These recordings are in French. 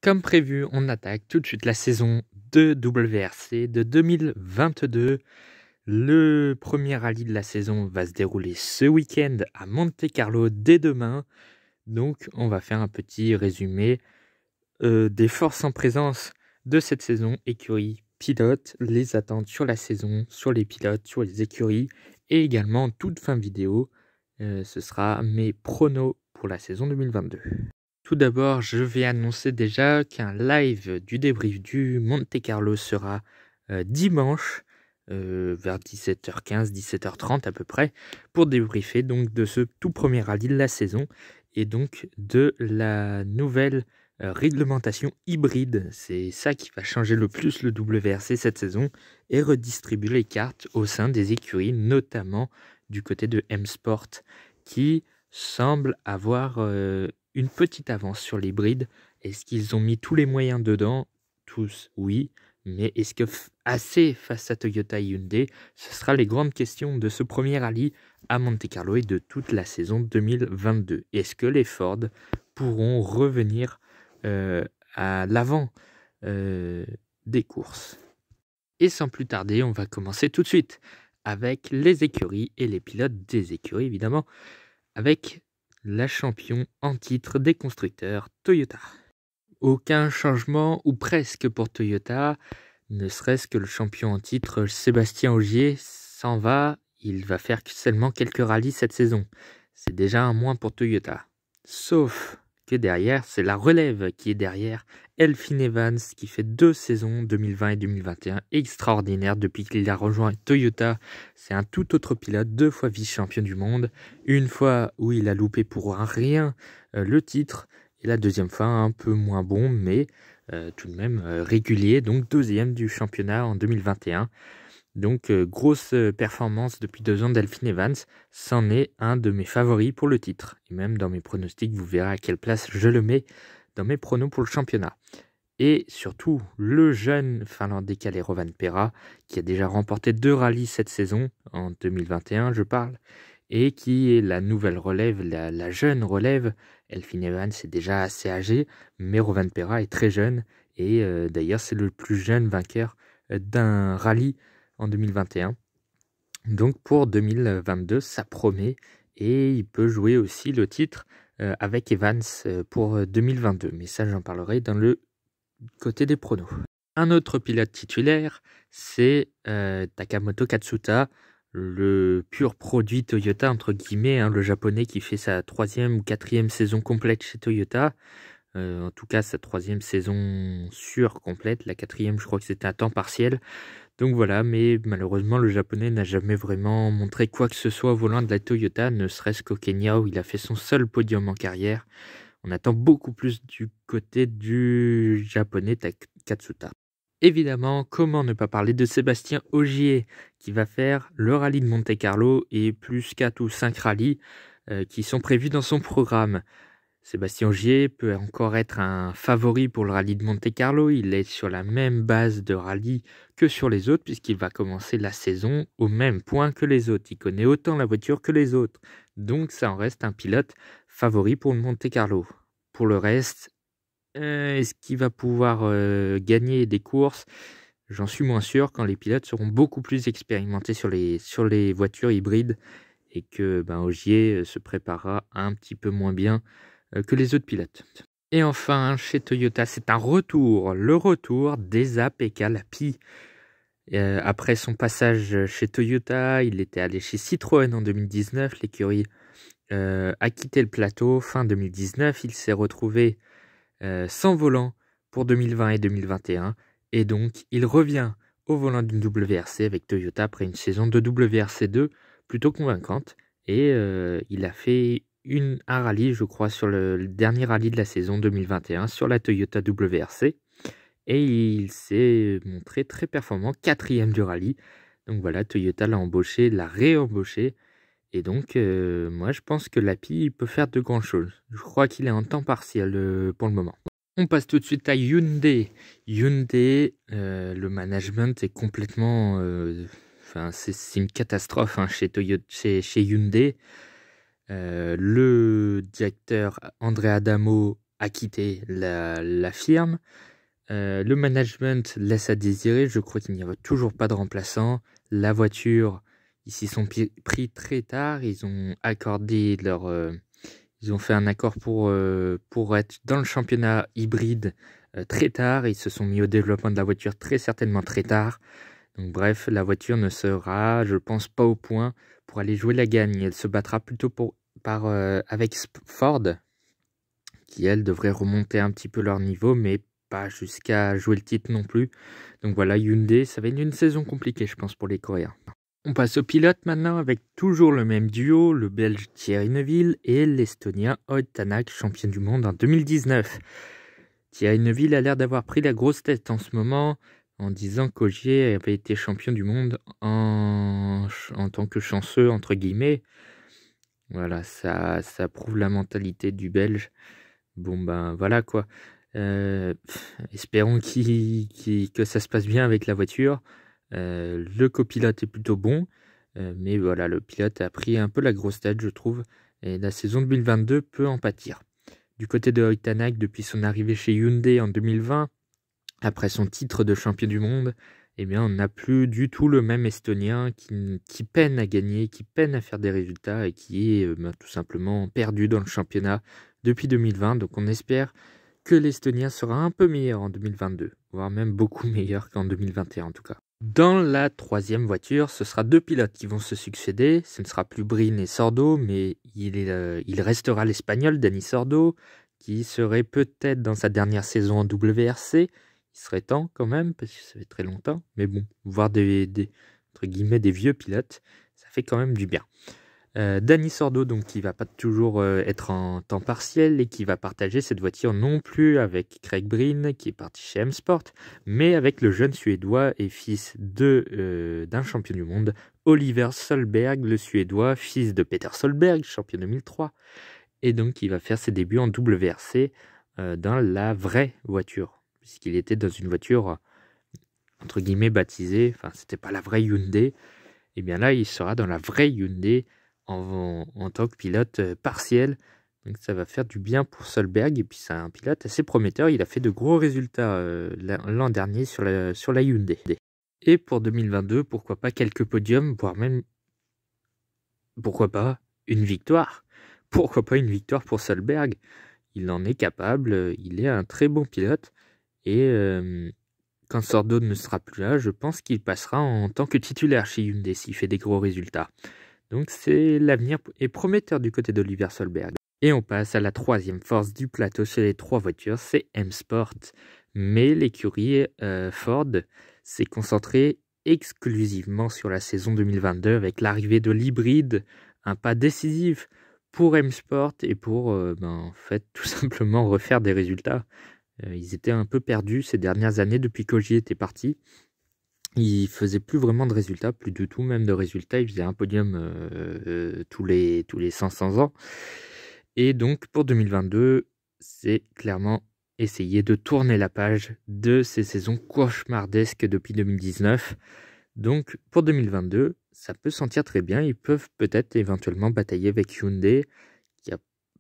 Comme prévu, on attaque tout de suite la saison de WRC de 2022. Le premier rallye de la saison va se dérouler ce week-end à Monte-Carlo dès demain. Donc on va faire un petit résumé des forces en présence de cette saison, écurie, pilote, les attentes sur la saison, sur les pilotes, sur les écuries et également toute fin vidéo. Ce sera mes pronos pour la saison 2022. Tout d'abord, je vais annoncer déjà qu'un live du débrief du Monte-Carlo sera dimanche vers 17h15, 17h30 à peu près, pour débriefer donc de ce tout premier rallye de la saison et donc de la nouvelle réglementation hybride. C'est ça qui va changer le plus le WRC cette saison et redistribuer les cartes au sein des écuries, notamment du côté de M-Sport, qui semble avoir une petite avance sur l'hybride. Est-ce qu'ils ont mis tous les moyens dedans? Tous, oui. Mais est-ce que assez face à Toyota et Hyundai? Ce sera les grandes questions de ce premier rallye à Monte-Carlo et de toute la saison 2022. Est-ce que les Ford pourront revenir à l'avant des courses? Et sans plus tarder, on va commencer tout de suite avec les écuries et les pilotes des écuries, évidemment, avec la championne en titre des constructeurs, Toyota. Aucun changement, ou presque, pour Toyota, ne serait-ce que le champion en titre, Sébastien Ogier, s'en va. Il va faire seulement quelques rallyes cette saison. C'est déjà un moins pour Toyota. Sauf que derrière, c'est la relève qui est derrière. Elfyn Evans, qui fait 2 saisons, 2020 et 2021, extraordinaires depuis qu'il a rejoint Toyota. C'est un tout autre pilote, 2 fois vice-champion du monde. Une fois où il a loupé pour rien le titre. Et la deuxième fois, un peu moins bon, mais tout de même régulier. Donc deuxième du championnat en 2021. Donc grosse performance depuis 2 ans d'Elfyn Evans. C'en est un de mes favoris pour le titre. Et même dans mes pronostics, vous verrez à quelle place je le mets dans mes pronos pour le championnat. Et surtout, le jeune finlandais Kalle Rovanperä, qui a déjà remporté 2 rallyes cette saison, en 2021 je parle, et qui est la nouvelle relève, la jeune relève. Elfyn Evans est déjà assez âgé, mais Rovanperä est très jeune, et d'ailleurs c'est le plus jeune vainqueur d'un rallye en 2021. Donc pour 2022, ça promet, et il peut jouer aussi le titre avec Evans pour 2022, mais ça j'en parlerai dans le côté des pronos. Un autre pilote titulaire, c'est Takamoto Katsuta, le pur produit Toyota, entre guillemets, le japonais qui fait sa 3e ou 4e saison complète chez Toyota. En tout cas, sa 3e saison sûre complète. La 4e, je crois que c'était à temps partiel. Donc voilà, mais malheureusement, le japonais n'a jamais vraiment montré quoi que ce soit au volant de la Toyota, ne serait-ce qu'au Kenya où il a fait son seul podium en carrière. On attend beaucoup plus du côté du japonais Katsuta. Évidemment, comment ne pas parler de Sébastien Ogier qui va faire le rallye de Monte-Carlo et plus 4 ou 5 rallyes qui sont prévus dans son programme. Sébastien Ogier peut encore être un favori pour le rallye de Monte-Carlo. Il est sur la même base de rallye que sur les autres puisqu'il va commencer la saison au même point que les autres. Il connaît autant la voiture que les autres. Donc ça en reste un pilote favori pour le Monte-Carlo. Pour le reste, est-ce qu'il va pouvoir gagner des courses? J'en suis moins sûr quand les pilotes seront beaucoup plus expérimentés sur les voitures hybrides et que Ogier se préparera un petit peu moins bien que les autres pilotes. Et enfin, chez Toyota, c'est un retour, le retour d'Esa-Pekka Lappi. Après son passage chez Toyota, il était allé chez Citroën en 2019. L'écurie a quitté le plateau fin 2019. Il s'est retrouvé sans volant pour 2020 et 2021. Et donc, il revient au volant d'une WRC avec Toyota après une saison de WRC2 plutôt convaincante. Et il a fait un rallye, je crois, sur le dernier rallye de la saison 2021 sur la Toyota WRC. Et il s'est montré très performant, 4e du rallye. Donc voilà, Toyota l'a embauché, l'a réembauché. Et donc, moi, je pense que Lappi peut faire de grandes choses. Je crois qu'il est en temps partiel pour le moment. On passe tout de suite à Hyundai. Hyundai, le management est complètement... c'est une catastrophe chez Hyundai. Le directeur André Adamo a quitté la firme. Le management laisse à désirer, je crois qu'il n'y a toujours pas de remplaçant. La voiture, ils s'y sont pris très tard, ils ont accordé ils ont fait un accord pour être dans le championnat hybride très tard. Ils se sont mis au développement de la voiture très certainement très tard. Donc bref, la voiture ne sera, je pense, pas au point pour aller jouer la gagne. Elle se battra plutôt avec Ford, qui elle devrait remonter un petit peu leur niveau, mais pas jusqu'à jouer le titre non plus. Donc voilà, Hyundai, ça va être une saison compliquée, je pense, pour les Coréens. On passe au pilote maintenant avec toujours le même duo, le Belge Thierry Neuville et l'Estonien Odd Tanak, champion du monde en 2019. Thierry Neuville a l'air d'avoir pris la grosse tête en ce moment en disant qu'Ogier avait été champion du monde en tant que chanceux, entre guillemets. Voilà, ça prouve la mentalité du Belge. Bon ben voilà quoi. Espérons que ça se passe bien avec la voiture. Le copilote est plutôt bon, mais voilà, le pilote a pris un peu la grosse tête, je trouve, et la saison 2022 peut en pâtir. Du côté de Odd Tanak, depuis son arrivée chez Hyundai en 2020, après son titre de champion du monde, eh bien, on n'a plus du tout le même Estonien qui peine à gagner, qui peine à faire des résultats et qui est tout simplement perdu dans le championnat depuis 2020. Donc on espère que l'Estonien sera un peu meilleur en 2022, voire même beaucoup meilleur qu'en 2021 en tout cas. Dans la troisième voiture, ce sera deux pilotes qui vont se succéder. Ce ne sera plus Brin et Sordo, mais il restera l'Espagnol Dani Sordo, qui serait peut-être dans sa dernière saison en WRC. Il serait temps quand même, parce que ça fait très longtemps. Mais bon, voir entre guillemets, des vieux pilotes, ça fait quand même du bien. Dani Sordo, donc, qui va pas toujours être en temps partiel et qui va partager cette voiture non plus avec Craig Breen, qui est parti chez M-Sport, mais avec le jeune Suédois et fils d'un champion du monde, Oliver Solberg, le Suédois, fils de Peter Solberg, champion 2003. Et donc, il va faire ses débuts en WRC dans la vraie voiture, puisqu'il était dans une voiture, entre guillemets, baptisée, enfin, c'était pas la vraie Hyundai. Et bien là, il sera dans la vraie Hyundai en tant que pilote partiel. Donc ça va faire du bien pour Solberg. Et puis c'est un pilote assez prometteur. Il a fait de gros résultats l'an dernier sur la Hyundai. Et pour 2022, pourquoi pas quelques podiums, voire même, pourquoi pas une victoire. Pourquoi pas une victoire pour Solberg. Il en est capable. Il est un très bon pilote. Et quand Sordo ne sera plus là, je pense qu'il passera en tant que titulaire chez Hyundai s'il fait des gros résultats. Donc l'avenir est prometteur du côté d'Oliver Solberg. Et on passe à la troisième force du plateau chez les trois voitures, c'est M-Sport. Mais l'écurie Ford s'est concentrée exclusivement sur la saison 2022 avec l'arrivée de l'hybride, un pas décisif pour M-Sport et pour en fait tout simplement refaire des résultats. Ils étaient un peu perdus ces dernières années depuis qu'Ogier était parti. Il faisait plus vraiment de résultats, plus du tout même de résultats. Il faisait un podium tous les 500 ans. Et donc pour 2022, c'est clairement essayer de tourner la page de ces saisons cauchemardesques depuis 2019. Donc pour 2022, ça peut sentir très bien. Ils peuvent peut-être éventuellement batailler avec Hyundai, qui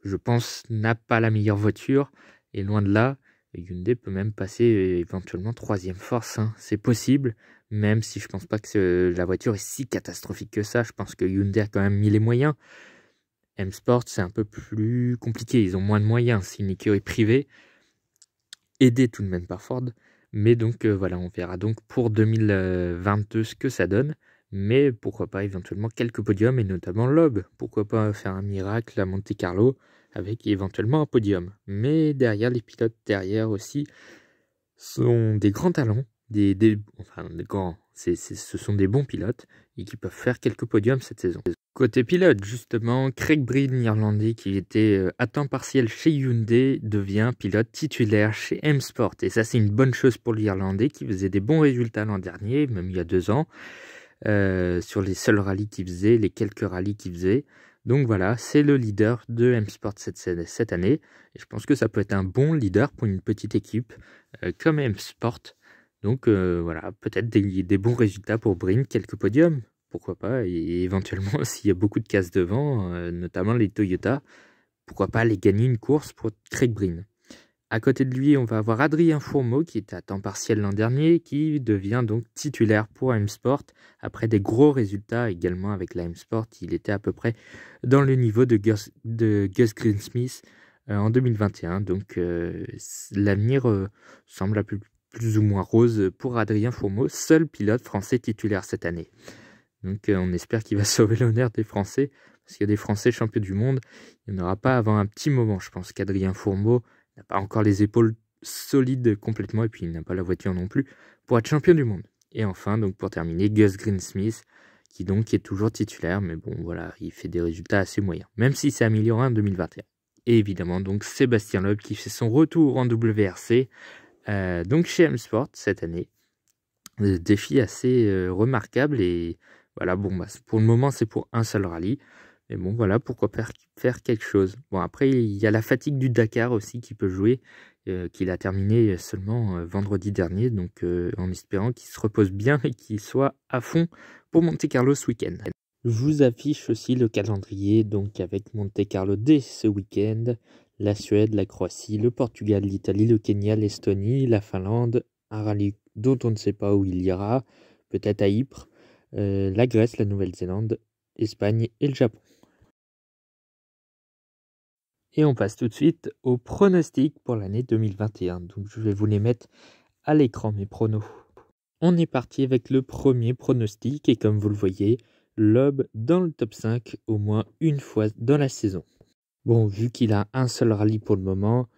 je pense, n'a pas la meilleure voiture. Et loin de là, Hyundai peut même passer éventuellement troisième force. Hein. C'est possible. Même si je pense pas que la voiture est si catastrophique que ça, je pense que Hyundai a quand même mis les moyens. M-Sport, c'est un peu plus compliqué, ils ont moins de moyens, c'est une écurie privée, aidée tout de même par Ford. Mais donc voilà, on verra donc pour 2022 ce que ça donne. Mais pourquoi pas éventuellement quelques podiums et notamment Loeb. Pourquoi pas faire un miracle à Monte Carlo avec éventuellement un podium. Mais derrière, les pilotes derrière aussi sont des grands talents. Ce sont des bons pilotes et qui peuvent faire quelques podiums cette saison. Côté pilote, justement, Craig Breen, l'Irlandais, qui était à temps partiel chez Hyundai, devient pilote titulaire chez M-Sport. Et ça, c'est une bonne chose pour l'Irlandais qui faisait des bons résultats l'an dernier, même il y a 2 ans, sur les seuls rallyes qu'il faisait, les quelques rallyes qu'il faisait. Donc voilà, c'est le leader de M-Sport cette année. Et je pense que ça peut être un bon leader pour une petite équipe comme M-Sport. Donc voilà, peut-être des bons résultats pour Breen, quelques podiums, pourquoi pas. Et éventuellement, s'il y a beaucoup de cases devant, notamment les Toyota, pourquoi pas aller gagner une course pour Craig Breen. À côté de lui, on va avoir Adrien Fourmeau qui était à temps partiel l'an dernier, qui devient donc titulaire pour AM Sport après des gros résultats également avec la AM Sport. Il était à peu près dans le niveau de Gus Greensmith en 2021. Donc l'avenir semble plus ou moins rose pour Adrien Fourmeau, seul pilote français titulaire cette année. Donc on espère qu'il va sauver l'honneur des Français, parce qu'il y a des Français champions du monde. Il n'y en aura pas avant un petit moment. Je pense qu'Adrien Fourmeau n'a pas encore les épaules solides complètement, et puis il n'a pas la voiture non plus pour être champion du monde. Et enfin, donc pour terminer, Gus Greensmith, qui donc est toujours titulaire, mais bon voilà, il fait des résultats assez moyens, même si c'est amélioré en 2021. Et évidemment, donc Sébastien Loeb qui fait son retour en WRC, donc chez M Sport cette année. Défi assez remarquable, et voilà, bon, bah, pour le moment, c'est pour un seul rallye. Mais bon, voilà, pourquoi faire quelque chose. Bon, après, il y a la fatigue du Dakar aussi qui peut jouer, qu'il a terminé seulement vendredi dernier. Donc, en espérant qu'il se repose bien et qu'il soit à fond pour Monte-Carlo ce week-end. Je vous affiche aussi le calendrier, donc avec Monte-Carlo dès ce week-end. La Suède, la Croatie, le Portugal, l'Italie, le Kenya, l'Estonie, la Finlande, un rallye dont on ne sait pas où il ira, peut-être à Ypres, la Grèce, la Nouvelle-Zélande, l'Espagne et le Japon. Et on passe tout de suite aux pronostics pour l'année 2021. Donc je vais vous les mettre à l'écran, mes pronos. On est parti avec le premier pronostic, et comme vous le voyez, Loeb dans le top 5 au moins une fois dans la saison. Bon, vu qu'il a un seul rallye pour le moment,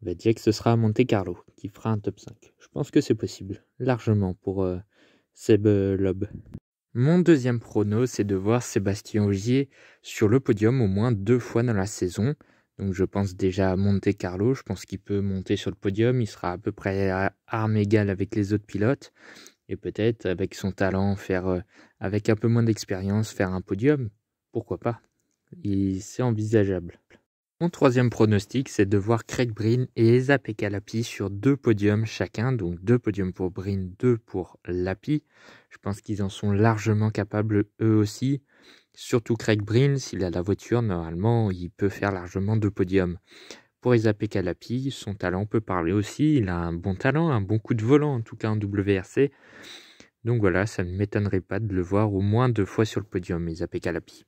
on va dire que ce sera Monte-Carlo qui fera un top 5. Je pense que c'est possible, largement, pour Seb Loeb. Mon deuxième prono, c'est de voir Sébastien Ogier sur le podium au moins 2 fois dans la saison. Donc je pense déjà à Monte-Carlo, je pense qu'il peut monter sur le podium, il sera à peu près à armes égales avec les autres pilotes. Et peut-être avec son talent, faire avec un peu moins d'expérience, faire un podium. Pourquoi pas? C'est envisageable. Mon troisième pronostic, c'est de voir Craig Breen et Esa-Pekka Lappi sur 2 podiums chacun. Donc 2 podiums pour Breen, 2 pour Lappi. Je pense qu'ils en sont largement capables eux aussi. Surtout Craig Breen, s'il a la voiture, normalement, il peut faire largement 2 podiums. Pour Esa-Pekka Lappi, son talent peut parler aussi. Il a un bon talent, un bon coup de volant, en tout cas en WRC. Donc voilà, ça ne m'étonnerait pas de le voir au moins 2 fois sur le podium, Esa-Pekka Lappi.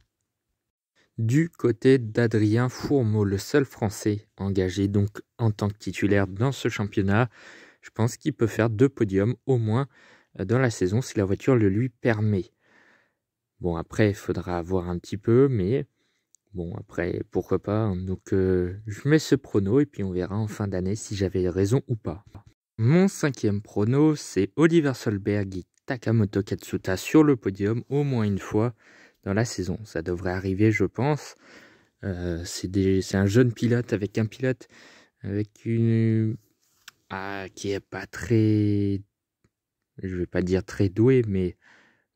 Du côté d'Adrien Fourmeau, le seul Français engagé donc en tant que titulaire dans ce championnat, je pense qu'il peut faire 2 podiums au moins dans la saison si la voiture le lui permet. Bon, après, il faudra voir un petit peu, mais bon, après, pourquoi pas. Donc, je mets ce prono et puis on verra en fin d'année si j'avais raison ou pas. Mon 5e prono, c'est Oliver Solberg et Takamoto Katsuta sur le podium au moins une fois dans la saison. Ça devrait arriver, je pense. C'est un jeune pilote avec un pilote avec une... qui est pas très... Je vais pas dire très doué, mais...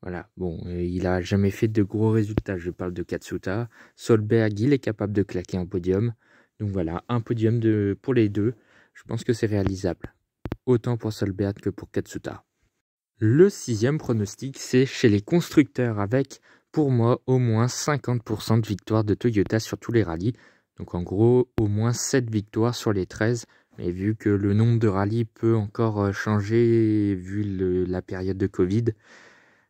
Voilà, bon, il a jamais fait de gros résultats, je parle de Katsuta. Solberg, il est capable de claquer un podium. Donc voilà, un podium pour les deux. Je pense que c'est réalisable. Autant pour Solberg que pour Katsuta. Le 6e pronostic, c'est chez les constructeurs avec, pour moi, au moins 50% de victoires de Toyota sur tous les rallyes. Donc en gros, au moins 7 victoires sur les 13. Mais vu que le nombre de rallyes peut encore changer vu la période de Covid,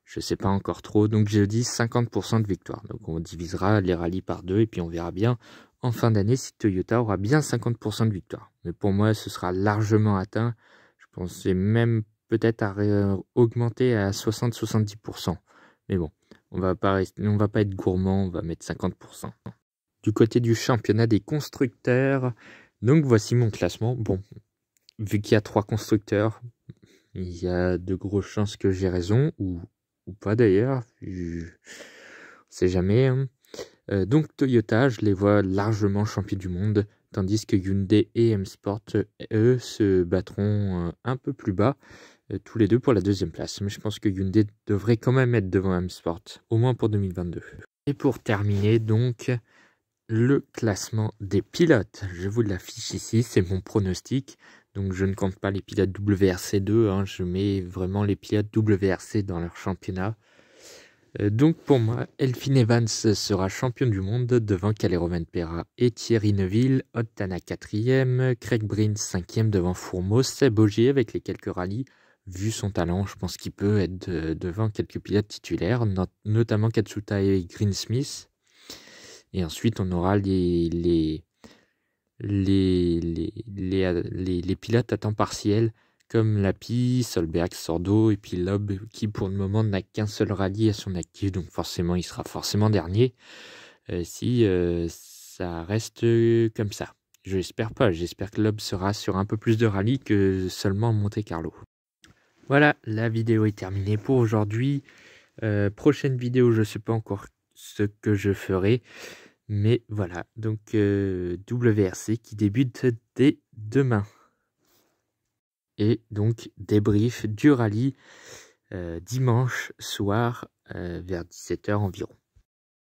je ne sais pas encore trop, donc je dis 50% de victoire. Donc on divisera les rallyes par 2 et puis on verra bien en fin d'année si Toyota aura bien 50% de victoire. Mais pour moi, ce sera largement atteint. Je pensais même peut-être à augmenter à 60-70%. Mais bon, on va pas être gourmand, on va mettre 50%. Du côté du championnat des constructeurs, donc voici mon classement. Bon, vu qu'il y a 3 constructeurs, il y a de grosses chances que j'ai raison, ou pas d'ailleurs, on sait jamais. Hein. Donc Toyota, je les vois largement champions du monde, tandis que Hyundai et M-Sport, eux, se battront un peu plus bas, tous les deux pour la 2e place. Mais je pense que Hyundai devrait quand même être devant M-Sport, au moins pour 2022. Et pour terminer, donc, le classement des pilotes. Je vous l'affiche ici, c'est mon pronostic. Donc je ne compte pas les pilotes WRC2, hein, je mets vraiment les pilotes WRC dans leur championnat. Donc pour moi, Elfyn Evans sera champion du monde devant Kalle Rovanperä et Thierry Neuville, Ottana 4e, Craig Breen 5e devant Fourmaux, Seb Ogier avec les quelques rallyes. Vu son talent, je pense qu'il peut être devant quelques pilotes titulaires, notamment Katsuta et Greensmith. Et ensuite, on aura les pilotes à temps partiel comme Lapie, Solberg, Sordo et puis Loeb qui pour le moment n'a qu'un seul rallye à son actif, donc forcément il sera forcément dernier si ça reste comme ça. Je l'espère pas, j'espère que Loeb sera sur un peu plus de rallye que seulement Monte-Carlo. Voilà, la vidéo est terminée pour aujourd'hui. Prochaine vidéo, je ne sais pas encore ce que je ferai. Mais voilà, donc WRC qui débute dès demain. Et donc débrief du rallye dimanche soir vers 17h environ.